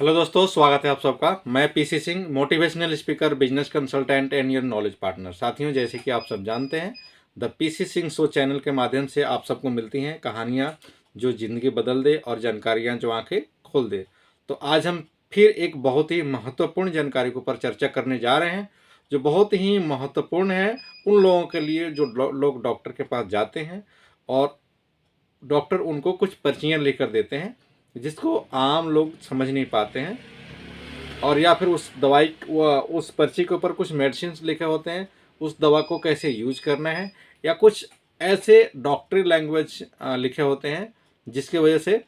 Hello दोस्तों, स्वागत है आप सबका। मैं PC Singh, motivational speaker, business consultant and your knowledge partner. साथियों, जैसे कि आप सब जानते हैं, the PC Singh show channel के माध्यम से आप सबको मिलती हैं कहानियाँ जो ज़िंदगी बदल दे और जानकारियाँ जो आंखें खोल दे। तो आज हम फिर एक बहुत ही महत्वपूर्ण जानकारी के ऊपर चर्चा करने जा रहे हैं, जो बहुत ही महत्वपूर्ण है उन लोगों के लिए जो लोग डॉक्टर के पास जाते हैं और डॉक्टर उनको कुछ पर्चियाँ लिख कर देते हैं जिसको आम लोग समझ नहीं पाते हैं, और या फिर उस पर्ची के ऊपर कुछ मेडिसिन लिखे होते हैं, उस दवा को कैसे यूज करना है, या कुछ ऐसे डॉक्टरी लैंग्वेज लिखे होते हैं जिसकी वजह से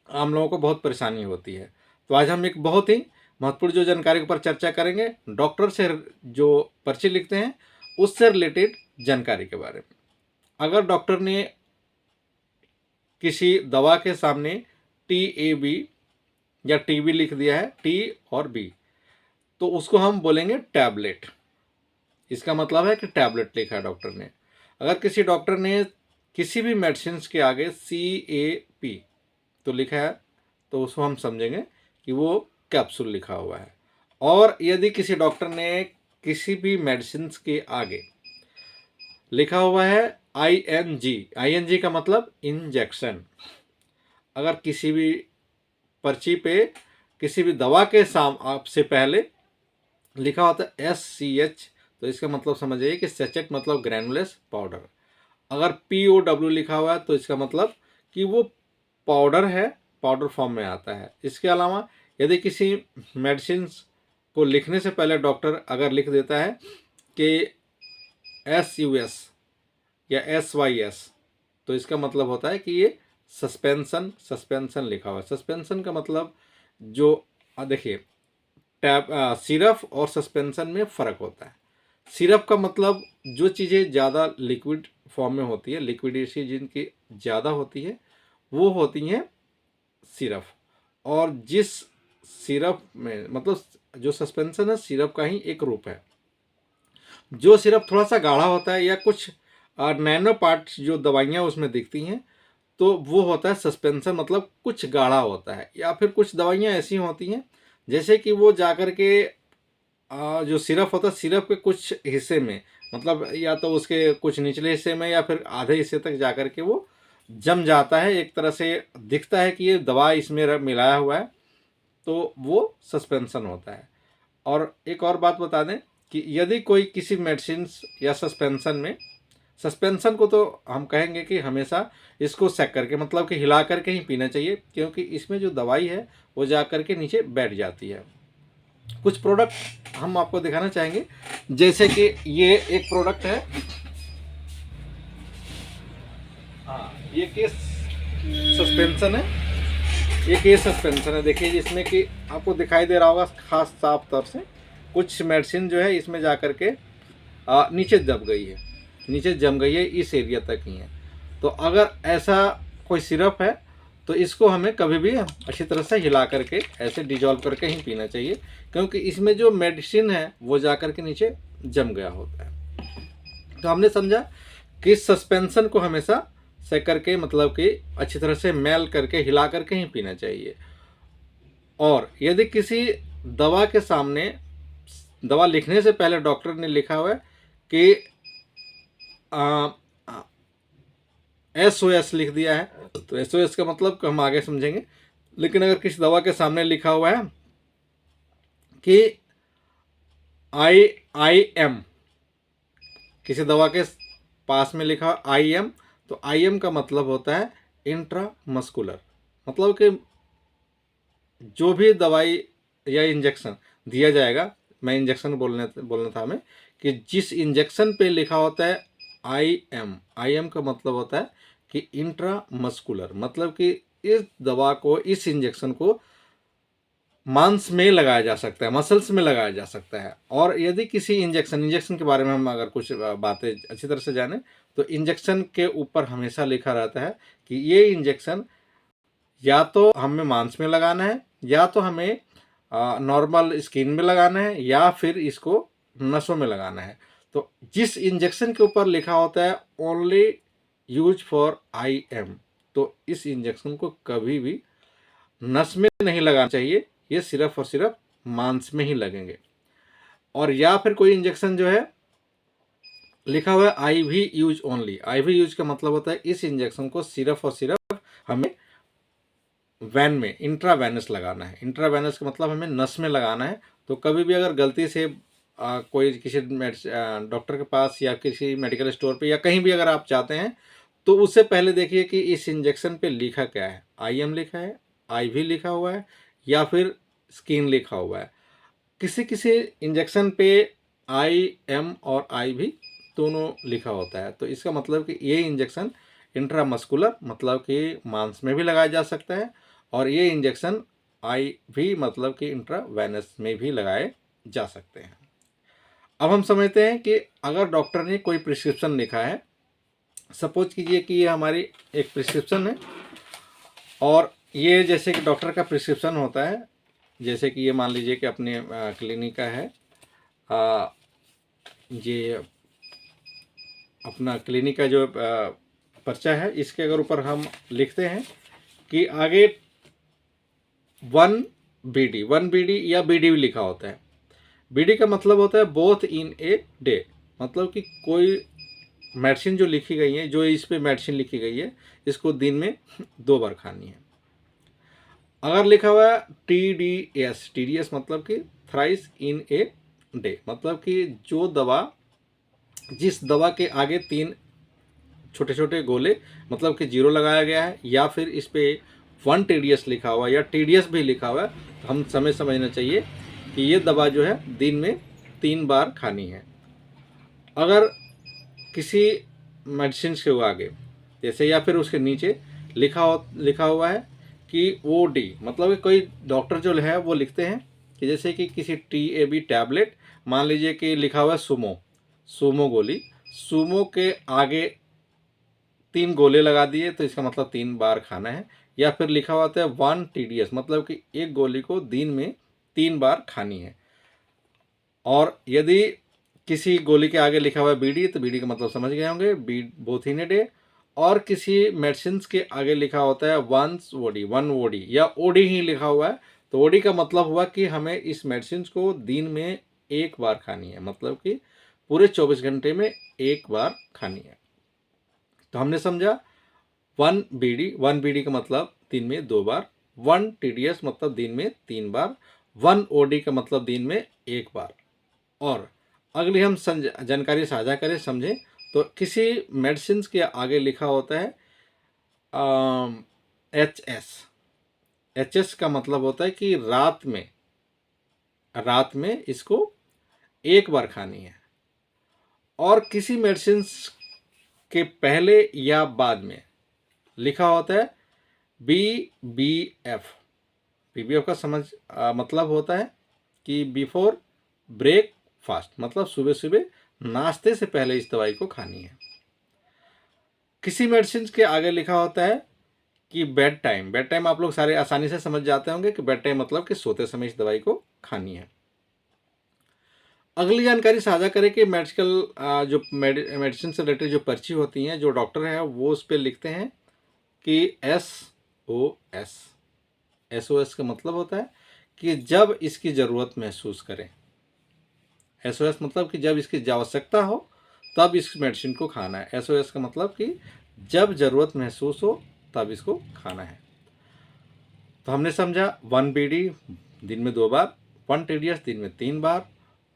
आम लोगों को बहुत परेशानी होती है। तो आज हम एक बहुत ही महत्वपूर्ण जो जानकारी के ऊपर चर्चा करेंगे, डॉक्टर से जो पर्ची लिखते हैं उससे रिलेटेड जानकारी के बारे में। अगर डॉक्टर ने किसी दवा के सामने TAB या TB लिख दिया है, T और B, तो उसको हम बोलेंगे टैबलेट। इसका मतलब है कि टैबलेट लिखा है डॉक्टर ने। अगर किसी डॉक्टर ने किसी भी मेडिसिन के आगे CAP तो लिखा है, तो उसको हम समझेंगे कि वो कैप्सूल लिखा हुआ है। और यदि किसी डॉक्टर ने किसी भी मेडिसिन के आगे लिखा हुआ है ING का मतलब इंजेक्शन, अगर किसी भी पर्ची पे किसी भी दवा के से पहले लिखा होता है SCH, तो इसका मतलब समझिए कि सचेट मतलब ग्रैनुलस पाउडर। अगर POW लिखा हुआ है तो इसका मतलब कि वो पाउडर है, पाउडर फॉर्म में आता है। इसके अलावा यदि किसी मेडिसिन को लिखने से पहले डॉक्टर अगर लिख देता है कि SUS या SYS, तो इसका मतलब होता है कि ये सस्पेंशन लिखा हुआ है। सस्पेंशन का मतलब जो देखिए, सिरप और सस्पेंशन में फ़र्क होता है। सिरप का मतलब जो चीज़ें ज़्यादा लिक्विड फॉर्म में होती है, लिक्विडिटी जिनकी ज़्यादा होती है, वो होती हैं सिरप। और जिस सिरप में मतलब जो सस्पेंशन है, सिरप का ही एक रूप है। जो सिरप थोड़ा सा गाढ़ा होता है या कुछ नैनो पार्ट्स जो दवाइयाँ उसमें दिखती हैं, तो वो होता है सस्पेंशन, मतलब कुछ गाढ़ा होता है। या फिर कुछ दवाइयाँ ऐसी होती हैं जैसे कि वो जाकर के जो सिरप होता है, सिरप के कुछ हिस्से में, मतलब या तो उसके कुछ निचले हिस्से में या फिर आधे हिस्से तक जाकर के वो जम जाता है। एक तरह से दिखता है कि ये दवा इसमें मिलाया हुआ है, तो वो सस्पेंशन होता है। और एक और बात बता दें कि यदि कोई किसी मेडिसिन या सस्पेंशन को तो हम कहेंगे कि हमेशा इसको सेक करके, मतलब कि हिला करके ही पीना चाहिए, क्योंकि इसमें जो दवाई है वो जा करके नीचे बैठ जाती है। कुछ प्रोडक्ट हम आपको दिखाना चाहेंगे, जैसे कि ये एक प्रोडक्ट है। हाँ, ये केस सस्पेंशन है। ये केस सस्पेंशन है। देखिए जिसमें कि आपको दिखाई दे रहा होगा खास साफ तौर से, कुछ मेडिसिन जो है इसमें जा करके नीचे दब गई है, नीचे जम गई है, इस एरिया तक ही है। तो अगर ऐसा कोई सिरप है तो इसको हमें कभी भी अच्छी तरह से हिला करके ऐसे डिजॉल्व करके ही पीना चाहिए, क्योंकि इसमें जो मेडिसिन है वो जा करके नीचे जम गया होता है। तो हमने समझा कि सस्पेंशन को हमेशा सेक करके, मतलब कि अच्छी तरह से मेल करके हिला करके ही पीना चाहिए। और यदि किसी दवा के सामने, दवा लिखने से पहले डॉक्टर ने लिखा हुआ है कि SOS लिख दिया है, तो SOS का मतलब हम आगे समझेंगे। लेकिन अगर किसी दवा के सामने लिखा हुआ है कि IM, किसी दवा के पास में लिखा हुआ IM, तो IM का मतलब होता है इंट्रामस्कुलर, मतलब कि जो भी दवाई या इंजेक्शन दिया जाएगा, मैं इंजेक्शन बोलना था हमें, कि जिस इंजेक्शन पे लिखा होता है IM का मतलब होता है कि इंट्रामस्कुलर, मतलब कि इस दवा को, इस इंजेक्शन को मांस में लगाया जा सकता है, मसल्स में लगाया जा सकता है। और यदि किसी इंजेक्शन के बारे में हम अगर कुछ बातें अच्छी तरह से जाने, तो इंजेक्शन के ऊपर हमेशा लिखा रहता है कि ये इंजेक्शन या तो हमें मांस में लगाना है, या तो हमें नॉर्मल स्किन में लगाना है, या फिर इसको नसों में लगाना है। तो जिस इंजेक्शन के ऊपर लिखा होता है ओनली यूज फॉर IM, तो इस इंजेक्शन को कभी भी नस में नहीं लगाना चाहिए, ये सिर्फ और सिर्फ मांस में ही लगेंगे। और या फिर कोई इंजेक्शन जो है लिखा हुआ है IV use only. IV use का मतलब होता है इस इंजेक्शन को सिर्फ और सिर्फ हमें वैन में इंट्रावेनस लगाना है। इंट्रावेनस का मतलब हमें नस में लगाना है। तो कभी भी अगर गलती से कोई किसी डॉक्टर के पास या किसी मेडिकल स्टोर पे या कहीं भी अगर आप जाते हैं तो उससे पहले देखिए कि इस इंजेक्शन पे लिखा क्या है। आईएम लिखा है, आईवी लिखा हुआ है या फिर स्किन लिखा हुआ है। किसी किसी इंजेक्शन पे आईएम और आईवी दोनों लिखा होता है। तो इसका मतलब कि ये इंजेक्शन इंट्रामस्कुलर मतलब कि मांस में भी लगाया जा सकता है और ये इंजेक्शन आईवी मतलब कि इंट्रावेनस में भी लगाए जा सकते हैं। अब हम समझते हैं कि अगर डॉक्टर ने कोई प्रिस्क्रिप्शन लिखा है, सपोज कीजिए कि ये हमारी एक प्रिस्क्रिप्शन है और ये जैसे कि डॉक्टर का प्रिस्क्रिप्शन होता है, जैसे कि ये मान लीजिए कि अपने क्लिनिक का है, ये अपना क्लिनिक का जो पर्चा है इसके अगर ऊपर हम लिखते हैं कि आगे 1 BD या BD भी लिखा होता है। BD का मतलब होता है बोथ इन ए डे, मतलब कि कोई मेडिसिन जो लिखी गई है, जो इस पे मेडिसिन लिखी गई है, इसको दिन में 2 बार खानी है। अगर लिखा हुआ है TDS मतलब कि थ्राइस इन ए डे, मतलब कि जो दवा, जिस दवा के आगे 3 छोटे छोटे गोले मतलब कि 0 लगाया गया है या फिर इस पे 1 TDS लिखा हुआ है या TDS भी लिखा हुआ है, तो हम समझना चाहिए कि ये दवा जो है दिन में 3 बार खानी है। अगर किसी मेडिसिन के आगे जैसे या फिर उसके नीचे लिखा हुआ है कि OD, मतलब कि कोई डॉक्टर जो है वो लिखते हैं कि जैसे कि किसी TAB टैबलेट, मान लीजिए कि लिखा हुआ है सूमो गोली, सूमो के आगे 3 गोले लगा दिए तो इसका मतलब 3 बार खाना है। या फिर लिखा हुआ है 1 TDS, मतलब कि एक गोली को दिन में 3 बार खानी है। और यदि किसी गोली के आगे लिखा हुआ है BD, तो BD का मतलब समझ गए होंगे, बोथ इन ए डे। और किसी मेडिसिन के आगे लिखा होता है 1 OD या OD ही लिखा हुआ है, तो OD का मतलब हुआ कि हमें इस मेडिसिन को दिन में 1 बार खानी है, मतलब कि पूरे 24 घंटे में 1 बार खानी है। तो हमने समझा 1 BD का मतलब दिन में 2 बार, 1 TDS मतलब दिन में 3 बार, 1 OD का मतलब दिन में 1 बार। और अगली हम जानकारी साझा करें, समझें, तो किसी मेडिसिन के आगे लिखा होता है HS का मतलब होता है कि रात में इसको 1 बार खानी है। और किसी मेडिसिन के पहले या बाद में लिखा होता है BBF। BBF का मतलब होता है कि बिफोर ब्रेकफास्ट, मतलब सुबह सुबह नाश्ते से पहले इस दवाई को खानी है। किसी मेडिसिन के आगे लिखा होता है कि बेड टाइम आप लोग सारे आसानी से समझ जाते होंगे कि बेड टाइम मतलब कि सोते समय इस दवाई को खानी है। अगली जानकारी साझा करें कि जो मेडिसिन से रिलेटेड जो पर्ची होती हैं, जो डॉक्टर है वो उस पर लिखते हैं कि SOS का मतलब होता है कि जब इसकी ज़रूरत महसूस करें। SOS मतलब कि जब इसकी आवश्यकता हो तब इस मेडिसिन को खाना है। SOS का मतलब कि जब ज़रूरत महसूस हो तब इसको खाना है। तो हमने समझा 1 BD दिन में 2 बार, 1 TDS दिन में 3 बार,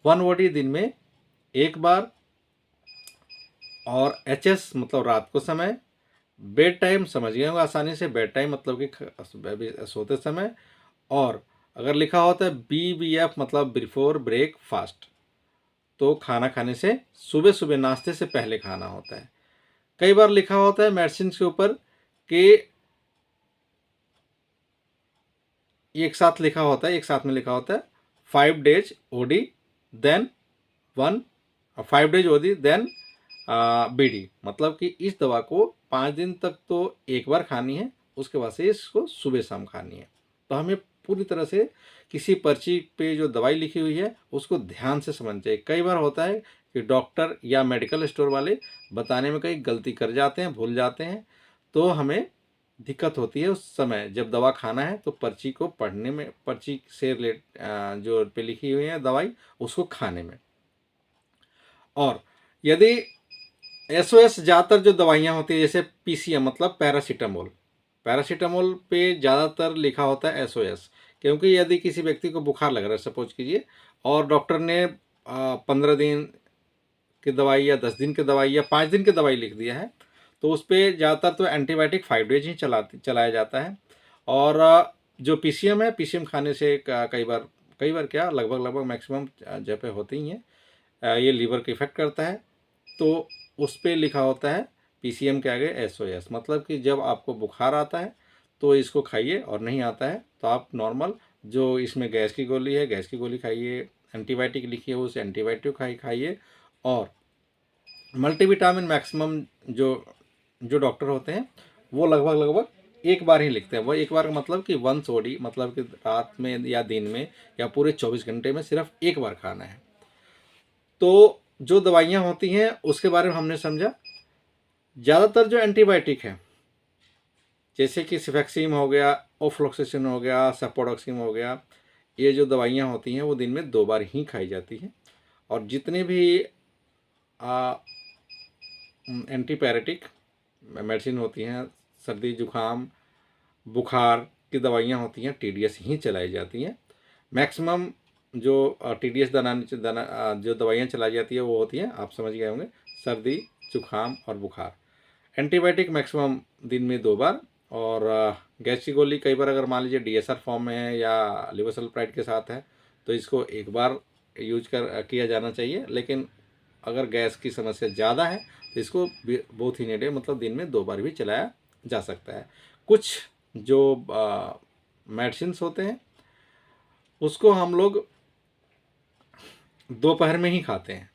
1 OD दिन में 1 बार, और HS मतलब रात को समय, बेड टाइम समझ गए होंगे आसानी से, बेड टाइम मतलब कि सोते समय। और अगर लिखा होता है BBF मतलब बिफोर ब्रेकफास्ट, तो खाना खाने से सुबह सुबह नाश्ते से पहले खाना होता है। कई बार लिखा होता है मेडिसिन के ऊपर कि एक साथ में लिखा होता है 5 days OD then 5 days OD then BD, मतलब कि इस दवा को 5 दिन तक तो 1 बार खानी है, उसके बाद से इसको सुबह शाम खानी है। तो हमें पूरी तरह से किसी पर्ची पे जो दवाई लिखी हुई है उसको ध्यान से समझना चाहिए। कई बार होता है कि डॉक्टर या मेडिकल स्टोर वाले बताने में कई गलती कर जाते हैं, भूल जाते हैं, तो हमें दिक्कत होती है उस समय जब दवा खाना है तो पर्ची को पढ़ने में, पर्ची से जो पे लिखी हुई है दवाई उसको खाने में। और यदि एसओएस ज़्यादातर जो दवाइयाँ होती है जैसे पीसीएम मतलब पैरासीटामोल, पैरासीटामोल पे ज़्यादातर लिखा होता है एसओएस, क्योंकि यदि किसी व्यक्ति को बुखार लग रहा है सपोज कीजिए और डॉक्टर ने 15 दिन की दवाई या 10 दिन की दवाई या 5 दिन की दवाई लिख दिया है तो उस पर ज़्यादातर तो एंटीबायोटिक 5 डेज ही चलाया जाता है। और जो पीसीएम है, पीसीएम खाने से कई बार क्या लगभग मैक्सिमम जगह होती ही हैं, ये लीवर को इफेक्ट करता है। तो उस पर लिखा होता है पीसीएम के आगे एसओएस, मतलब कि जब आपको बुखार आता है तो इसको खाइए और नहीं आता है तो आप नॉर्मल जो इसमें गैस की गोली है गैस की गोली खाइए, एंटीबायोटिक लिखी है उस एंटीबायोटिक खाइए। और मल्टीविटामिन मैक्सिमम जो जो डॉक्टर होते हैं वो लगभग एक बार ही लिखते हैं। वो एक बार का मतलब कि वंस ओडी, मतलब कि रात में या दिन में या पूरे 24 घंटे में सिर्फ एक बार खाना है। तो जो दवाइयाँ होती हैं उसके बारे में हमने समझा। ज़्यादातर जो एंटीबायोटिक है जैसे कि सिफेक्सिम हो गया, ओफ्लोक्सिसिन हो गया, सेपोडोक्सिम हो गया, ये जो दवाइयाँ होती हैं वो दिन में 2 बार ही खाई जाती हैं। और जितने भी एंटीपायरेटिक मेडिसिन होती हैं, सर्दी जुखाम बुखार की दवाइयाँ होती हैं टीडीएस ही चलाई जाती हैं। मैक्सिमम जो टीडीएस जो दवाइयाँ चलाई जाती है वो होती हैं, आप समझ गए होंगे, सर्दी जुखाम और बुखार। एंटीबायोटिक मैक्सिमम दिन में 2 बार। और गैस की गोली कई बार अगर मान लीजिए डीएसआर फॉर्म में है या लिवोसल्प्राइड के साथ है तो इसको एक बार यूज किया जाना चाहिए। लेकिन अगर गैस की समस्या ज़्यादा है तो इसको बोथ इन ए डे, मतलब दिन में 2 बार भी चलाया जा सकता है। कुछ जो मेडिसिन्स होते हैं उसको हम लोग दोपहर में ही खाते हैं।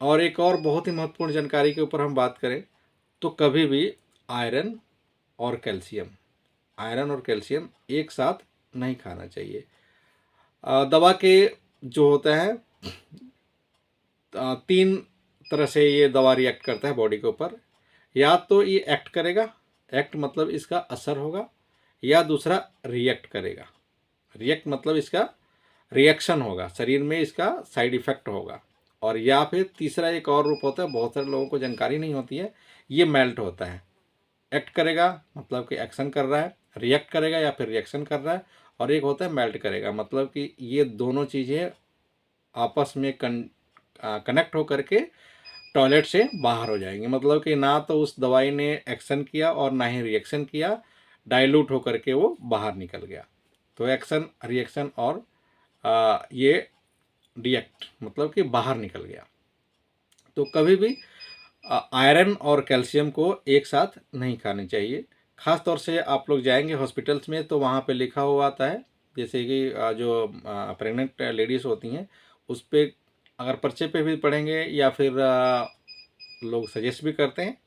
और एक और बहुत ही महत्वपूर्ण जानकारी के ऊपर हम बात करें तो कभी भी आयरन और कैल्शियम एक साथ नहीं खाना चाहिए। दवा के जो होता है 3 तरह से ये दवा रिएक्ट करता है बॉडी के ऊपर। या तो ये एक्ट करेगा, एक्ट मतलब इसका असर होगा, या दूसरा रिएक्ट करेगा, रिएक्ट मतलब इसका रिएक्शन होगा, शरीर में इसका साइड इफेक्ट होगा। और या फिर तीसरा एक और रूप होता है, बहुत सारे लोगों को जानकारी नहीं होती है, ये मेल्ट होता है। एक्ट करेगा मतलब कि एक्शन कर रहा है, रिएक्ट करेगा या फिर रिएक्शन कर रहा है, और एक होता है मेल्ट करेगा, मतलब कि ये दोनों चीज़ें आपस में कनेक्ट होकर के टॉयलेट से बाहर हो जाएंगे। मतलब कि ना तो उस दवाई ने एक्शन किया और ना ही रिएक्शन किया, डाइल्यूट होकर के वो बाहर निकल गया। तो एक्शन रिएक्शन और ये डिएक्ट मतलब कि बाहर निकल गया। तो कभी भी आयरन और कैल्शियम को एक साथ नहीं खाने चाहिए। ख़ास तौर से आप लोग जाएंगे हॉस्पिटल्स में तो वहाँ पे लिखा हुआ आता है, जैसे कि जो प्रेग्नेंट लेडीज़ होती हैं उस पर अगर पर्चे पे भी पढ़ेंगे या फिर लोग सजेस्ट भी करते हैं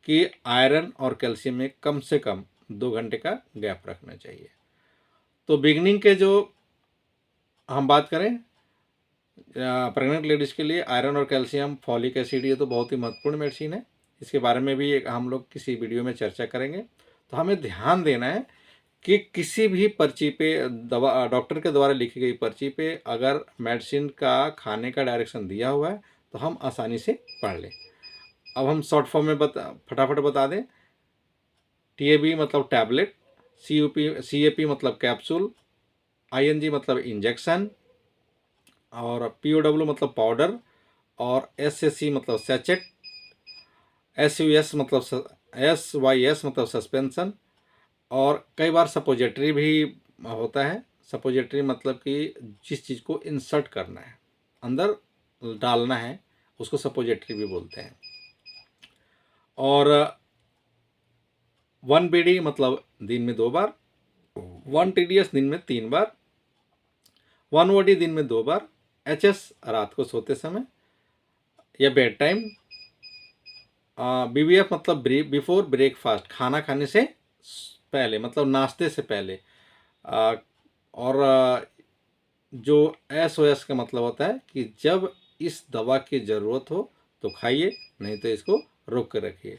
कि आयरन और कैल्शियम में कम से कम 2 घंटे का गैप रखना चाहिए। तो बिगनिंग के जो हम बात करें प्रेग्नेंट लेडीज़ के लिए आयरन और कैल्शियम, फॉलिक एसिड, ये तो बहुत ही महत्वपूर्ण मेडिसिन है। इसके बारे में भी एक हम लोग किसी वीडियो में चर्चा करेंगे। तो हमें ध्यान देना है कि किसी भी पर्ची पे दवा डॉक्टर के द्वारा लिखी गई पर्ची पे अगर मेडिसिन का खाने का डायरेक्शन दिया हुआ है तो हम आसानी से पढ़ लें। अब हम शॉर्ट फॉर्म में फटाफट बता दें। टीएबी मतलब टैबलेट, सीएपी मतलब कैप्सूल, आईएनजी मतलब इंजेक्शन, और पीओडब्ल्यू मतलब पाउडर, और एसएससी मतलब सैचेट, एसयूएस मतलब एसवाईएस मतलब सस्पेंशन, और कई बार सपोजिटरी भी होता है। सपोजिटरी मतलब कि जिस चीज़ को इंसर्ट करना है, अंदर डालना है, उसको सपोजिटरी भी बोलते हैं। और 1 बीडी मतलब दिन में 2 बार, 1 टीडीएस दिन में 3 बार, 1 ओडी दिन में 2 बार, एचएस रात को सोते समय या बेड टाइम, बीबीएफ मतलब बिफोर ब्रेकफास्ट खाना खाने से पहले मतलब नाश्ते से पहले, और जो एसओएस का मतलब होता है कि जब इस दवा की ज़रूरत हो तो खाइए, नहीं तो इसको रोक कर रखिए।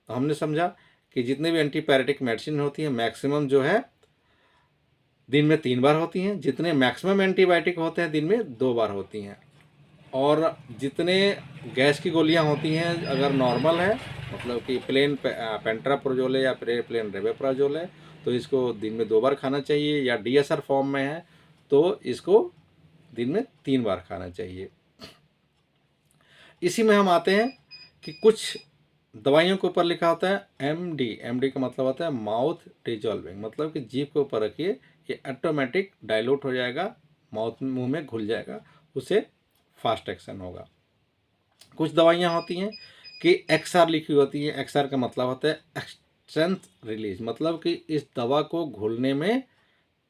तो हमने समझा कि जितने भी एंटीपायरेटिक मेडिसिन होती हैं मैक्सिमम जो है दिन में 3 बार होती हैं, जितने मैक्सिमम एंटीबायोटिक होते हैं दिन में 2 बार होती हैं। और जितने गैस की गोलियां होती हैं अगर नॉर्मल है, मतलब कि प्लेन पेंट्राप्रोजोल है या प्लेन रेवेप्राजोल है, तो इसको दिन में 2 बार खाना चाहिए, या डीएसआर फॉर्म में है तो इसको दिन में 3 बार खाना चाहिए। इसी में हम आते हैं कि कुछ दवाइयों के ऊपर लिखा होता है एमडी। एमडी का मतलब होता है माउथ डिजॉल्विंग, मतलब कि जीभ के ऊपर रखिए, ये ऑटोमेटिक डाइल्यूट हो जाएगा, माउथ मुंह में घुल जाएगा, उससे फास्ट एक्शन होगा। कुछ दवाइयाँ होती हैं कि एक्सआर लिखी होती है। एक्सआर का मतलब होता है एक्सटेंस रिलीज, मतलब कि इस दवा को घुलने में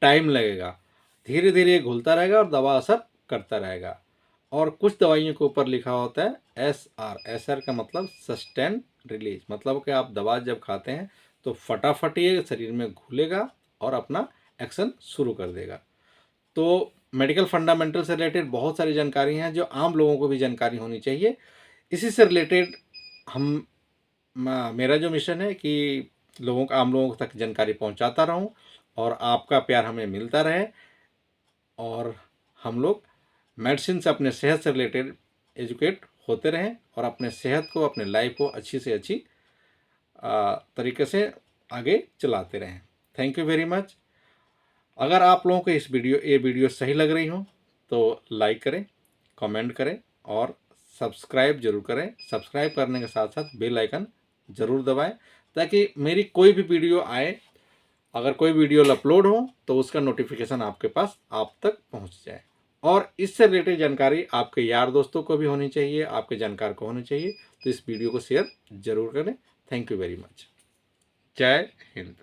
टाइम लगेगा, धीरे धीरे घुलता रहेगा और दवा असर करता रहेगा। और कुछ दवाइयों के ऊपर लिखा होता है एसआर। एसआर का मतलब सस्टेन रिलीज, मतलब कि आप दवा जब खाते हैं तो फटाफट ये शरीर में घुलेगा और अपना एक्शन शुरू कर देगा। तो मेडिकल फंडामेंटल से रिलेटेड बहुत सारी जानकारी हैं जो आम लोगों को भी जानकारी होनी चाहिए। इसी से रिलेटेड हम मेरा जो मिशन है कि आम लोगों तक जानकारी पहुंचाता रहूं और आपका प्यार हमें मिलता रहे, और हम लोग मेडिसिन से अपने सेहत से रिलेटेड एजुकेट होते रहें और अपने सेहत को, अपने लाइफ को अच्छी से अच्छी तरीके से आगे चलाते रहें। Thank you very much. अगर आप लोगों को ये वीडियो सही लग रही हो तो लाइक करें, कमेंट करें और सब्सक्राइब जरूर करें। सब्सक्राइब करने के साथ साथ बेल आइकन ज़रूर दबाएं ताकि मेरी कोई भी वीडियो आए, अगर कोई वीडियो अपलोड हो तो उसका नोटिफिकेशन आपके पास आप तक पहुंच जाए। और इससे रिलेटेड जानकारी आपके यार दोस्तों को भी होनी चाहिए, आपके जानकार को होनी चाहिए, तो इस वीडियो को शेयर जरूर करें। Thank you very much. जय हिंद।